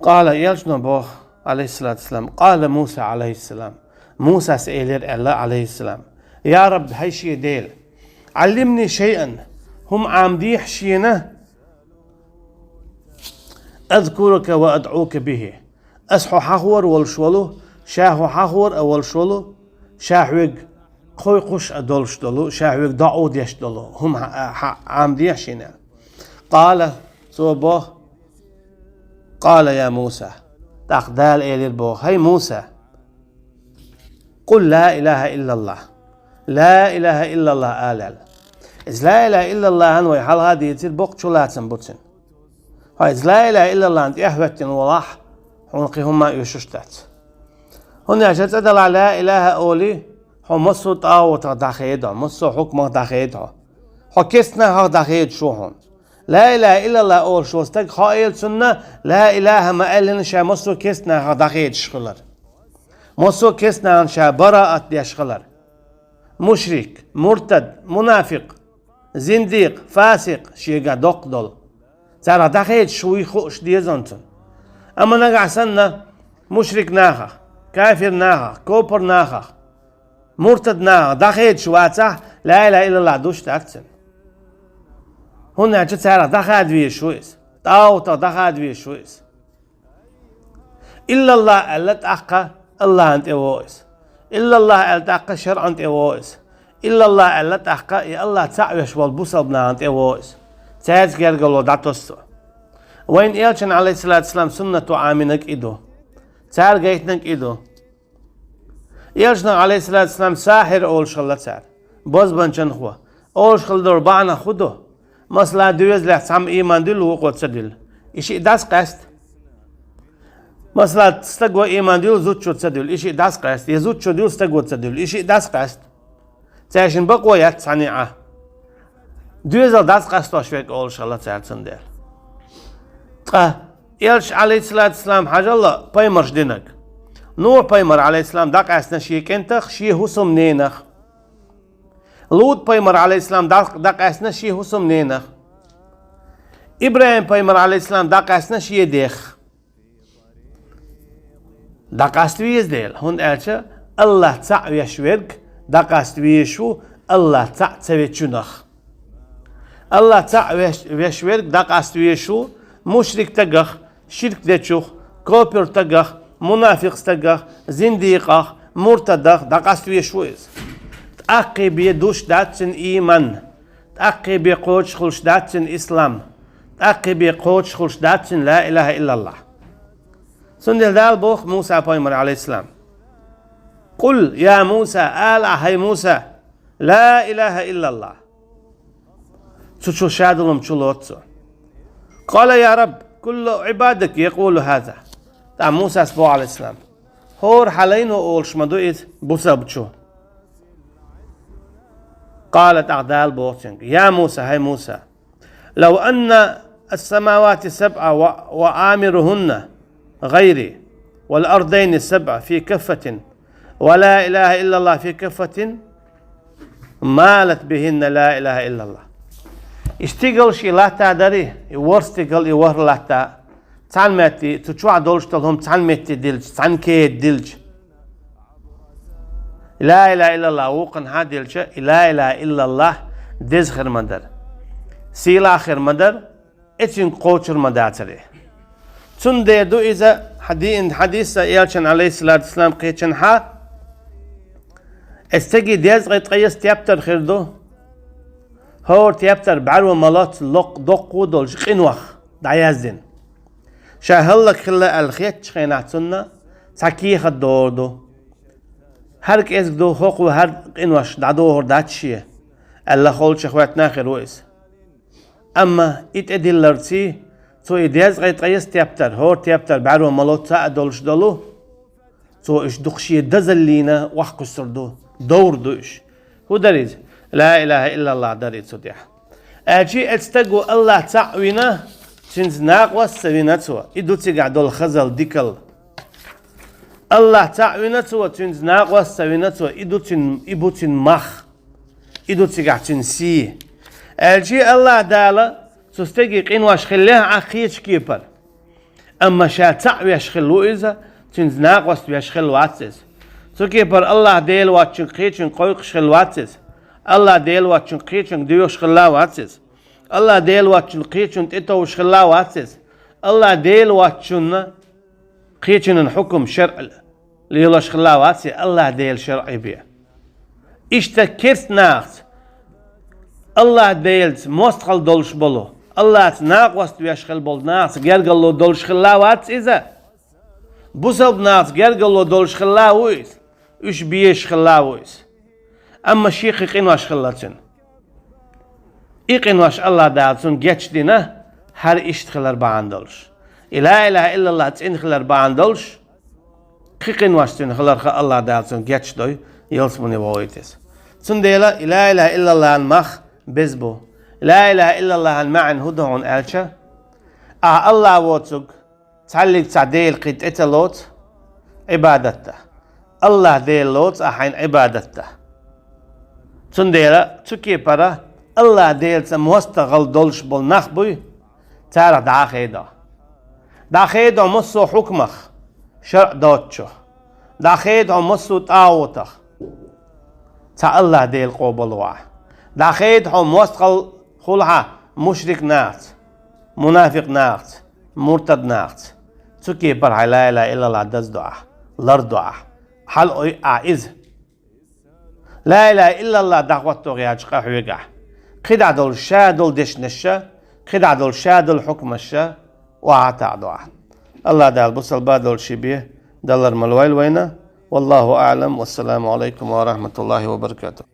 قال يلشنا بوخ عليه الصلاة والسلام قال موسى عليه السلام موسى سئلير الله عليه السلام يا رب هاي شي ديل علمني شيئا هم عامديح شينا أذكرك وأدعوك به أسحو حخور والشولو شاهو حخور أول شولو شاهوك خوي قش أدولش دولو شاهوك دعود يش دولو هم عامديح شينا قال صوبه قال يا موسى تقدال إلي البوخ هاي موسى قل لا إله إلا الله لا إله إلا الله آلال إذ لا إله إلا الله هنوي حال هذه يتير بوق شلاتن بوتن إذ لا إله إلا الله أنت أهوتن ولاح حنقي هما يششتات هنا أشهد أدل على لا إله أولي هم مصر طاوة داخيدها مصر حكمة داخيدها حكسنا داخيد شو هون لا إله إلا الله أول شو استك خائل سنة لا إله ما قالن شا مصر كسنا داخيد شغلر مصر كسنا شا براءة يشغلر مشرك مرتد منافق زنديق فاسق شيء دق دل ترى داخيد شوي خوش ديزنتن أما نقع سنة مشرك ناخا كافر ناخا كوبر ناخا مرتد ناخا داخيد شواتح لا إله إلا الله دوش تاكتن هنا ترى داخاد فيه شويس طاوطة داخاد فيه شويس إلا الله ألت أقا الله أنت وويس إلا الله ألت أقا شرع أنت وويس إلا الله ألت أقا يا الله تعيش والبوصل بنا أنت وويس تاج جرجل داتوس وين إلشن عليه الصلاة والسلام سنة عامنك إدو تار جيتنك إدو إلشن عليه الصلاة والسلام ساحر أول شغلة تار باز بنشن خوا أول شغل دور بعنا خدو مثلا دوز لحسام إيمان دل وقوت سدل إشي داس قست مثلا تستقوى إيمان دل زود شو تسدل إشي داس قست يزود شو دل استقوى تسدل إشي داس قست تعيشن بقوى يات صنيعة دوز داس قست وشويك أول شغلة تار سندل إلش عليه الصلاة والسلام حاجة الله بايمرش دينك نور بايمر عليه السلام داق أسنا شي كنتخ شي هسم نينخ لوط بايمر عليه السلام داق أسنا شي هسم نينخ إبراهيم بايمر عليه السلام داق أسنا شي ديخ داق أستويز ديل هون ألشا الله تع يشورك داق أستويشو الله تع تسويتشونخ الله تع يشورك داق أستويشو مشرك تجخ شرك دتشوخ كوبر تجخ منافق تجخ زنديق مرتدخ دقاستوي شويز تأقي بيدوش داتن إيمان تأقي بيقوش خلش داتن إسلام تأقي بيقوش خلش داتن لا إله إلا الله سندل دال بوخ موسى بايمر عليه السلام قل يا موسى هاي موسى لا إله إلا الله تشو شادلهم تشلوتسو قال يا رب كل عبادك يقول هذا تاع موسى سبوع عليه السلام هور حالين وقول شمدوئت بوسبتشو قالت أعدال بوتشنك يا موسى هاي موسى لو أن السماوات السبع وآمرهن غيري والأرضين السبع في كفة ولا إله إلا الله في كفة مالت بهن لا إله إلا الله اشتغل شي لا تادري يورستغل يور لا تا تعلمتي تشوع دولشتلهم تعلمتي دلج تعنكي دلج لا اله الا الله وقن هادلج لا اله الا الله دز خير مدر سيلا خير مدر اتين قوچر مداتري تون دو اذا حديث يالشن عليه الصلاه والسلام قيچن ها استجي دز قيس تيابتر خيردو هور تيابتر بعرو مالات لق دق ودولج قنوخ دعيازدين شاهلك خلا الخيط شخينات سنة ساكيخ الدوردو هرك ازك دو خوق وهر قنوش دعدوهر داتشيه ألا خول شخوات ناخر ويس أما ادلرتي تو إدياز غيط قيس تيابتر هور تيابتر بعرو مالات ساق دولج دولو تو إش دقشيه دزلينا وحكو سردو دور دوش هو داريز لا إله إلا الله داريد سوديح أجي أتستقو الله تعوينا تنز ناقوة سوينتوا إدو تقعدو الخزل ديكل الله تعوينتوا تنز ناقوة سوينتوا إدو تن مخ إدو تقع تنسي أجي الله دالا تستقي قنواش خليها عخيش كيبر أما شا تع ويشخلو إذا تنزناق وست ويشخل واتسز سوكي بر الله ديل واتشن قيتشن قويق شخل واتسز الله ديل واتشن قيتشن ديوش خلا واتسز الله ديل واتشن قيتشن تتو شخلا واتسز الله ديل واتشن قيتشن الحكم شرع ليلوش خلا واتسز الله ديل شرعي بيه اشتكرت ناقص الله ديلت مستقل دولش بولو الله ناقوست ويشخل بول ناقص جرجلو دولش خلا واتس إذا بوسب ناقص جرجلو دولش خلا ويس إيش بيش خلا ويس أما شيخ قنواش خلاتن إقنواش الله دالتون جتش دينا هر إشت خلر باندولش لا إله إلا الله تين خلر باندولش قنواش تين خلر الله دالتون جتش دوي يلسموني وويتس تنديلا لا إله إلا الله المخ بزبو لا إله إلا الله المعن هدهون ألشا الله واتسوك تعلق تعديل قد إتلوت عبادته الله ديل لوت أحين عبادته تنديلا تكي برا الله ديل سموستغل دولش بول نخبوي تارا داخيدا مصو حكمخ شرع دوتشو داخيدا مصو تاوتخ تا الله ديل قوبل واه داخيدا مستغل خلها مشرك ناقت منافق ناقت مرتد ناقت تكي برا لا إله إلا الله دز دعا لر دعا حل أعز لا إله إلا الله دعوت تغياج قحويقع قد دول شادل دش نشا قد دول شادل حكم الشا وعطا دعا الله دال بصل بادل شبيه دلر ملويل وينا والله أعلم والسلام عليكم ورحمة الله وبركاته